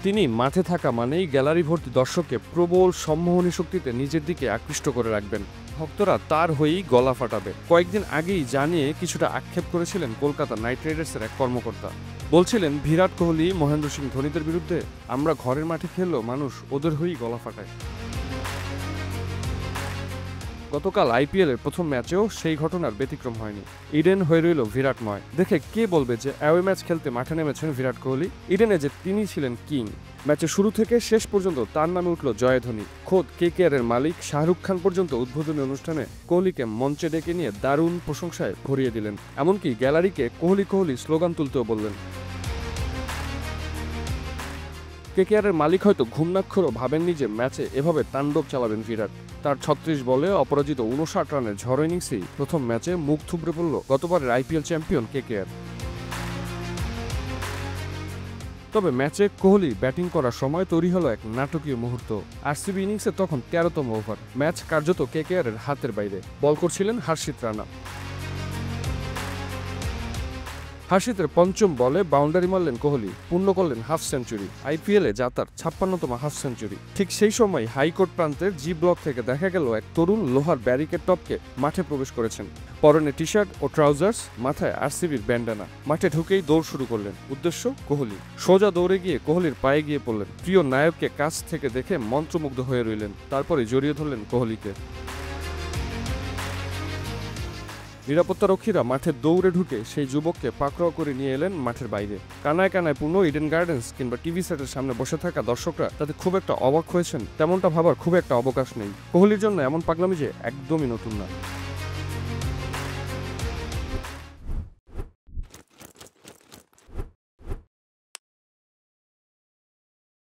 তিনি মাঠে থাকা মানেই গ্যালারি ভর্তি দর্শককে প্রবল সম্মোহনী শক্তিতে নিজের দিকে আকৃষ্ট করে রাখবেন। ভক্তরা তার হয়েই গলা ফাটাবে। কয়েকদিন আগেই জানিয়ে কিছুটা আক্ষেপ করেছিলেন কলকাতা নাইট রাইডার্সের এক কর্মকর্তা। বলছিলেন, বিরাট কোহলি, মহেন্দ্র সিং ধোনিদের বিরুদ্ধে আমরা ঘরের মাঠে খেললেও মানুষ ওদের হয়েই গলা ফাটায়। গতকাল আইপিএলের প্রথম ম্যাচেও সেই ঘটনার ব্যতিক্রম হয়নি। ইডেন হয়ে রইল বিরাটময়। দেখে কে বলবে যে অ্যাওয়ে ম্যাচ খেলতে মাঠে নেমেছেন বিরাট কোহলি? ইডেনে যে তিনি ছিলেন কিং। ম্যাচের শুরু থেকে শেষ পর্যন্ত তার নামে উঠল জয়ধ্বনি। খোদ কেকেআরের মালিক শাহরুখ খান পর্যন্ত উদ্বোধনী অনুষ্ঠানে কোহলিকে মঞ্চে ডেকে নিয়ে দারুণ প্রশংসায় ভরিয়ে দিলেন। এমনকি গ্যালারিকে কোহলি কোহলি স্লোগান তুলতেও বললেন। কেকেআরের মালিক হয়তো ঘুমনাক্ষরও ভাবেননি যে ম্যাচে এভাবে তাণ্ডব চালাবেন বিরাট। তার ৩৬ বলে অপরাজিত ৫৯ রানের ঝড় ইনিংসেই প্রথম ম্যাচে মুখ থুবড়ে পড়ল গতবারের আইপিএল চ্যাম্পিয়ন কেকেআর। তবে ম্যাচে কোহলি ব্যাটিং করার সময় তৈরি হলো এক নাটকীয় মুহূর্ত। আরসিবি ইনিংসে তখন ১৩তম ওভার। ম্যাচ কার্যত কেকেআরের হাতের বাইরে। বল করছিলেন হর্ষিত রানা। হর্ষিতের পঞ্চম বলে বাউন্ডারি মারলেন কোহলি, পূর্ণ করলেন হাফ সেঞ্চুরি। আইপিএলে যা তার ৫৬তম হাফ সেঞ্চুরি। ঠিক সেই সময় হাইকোর্ট প্রান্তের জি ব্লক থেকে দেখা গেল এক তরুণ লোহার ব্যারিকেড টপকে মাঠে প্রবেশ করেছেন। পরনে টি শার্ট ও ট্রাউজার্স, মাথায় আরসিবির ব্যান্ডানা। মাঠে ঢুকেই দৌড় শুরু করলেন। উদ্দেশ্য কোহলি। সোজা দৌড়ে গিয়ে কোহলির পায়ে গিয়ে পড়লেন। প্রিয় নায়ককে কাছ থেকে দেখে মন্ত্রমুগ্ধ হয়ে রইলেন। তারপরে জড়িয়ে ধরলেন কোহলিকে। নিরাপত্তারক্ষীরা মাঠে দৌড়ে ঢুকে সেই যুবককে পাকড়াও করে নিয়ে এলেন মাঠের বাইরে। কানায় কানায় পূর্ণ ইডেন গার্ডেন্স কিংবা টিভি সেটের সামনে বসে থাকা দর্শকরা তাতে খুব একটা অবাক হয়েছেন তেমনটা ভাবার খুব একটা অবকাশ নেই। কোহলির জন্য এমন পাগলামি যে একদমই নতুন না।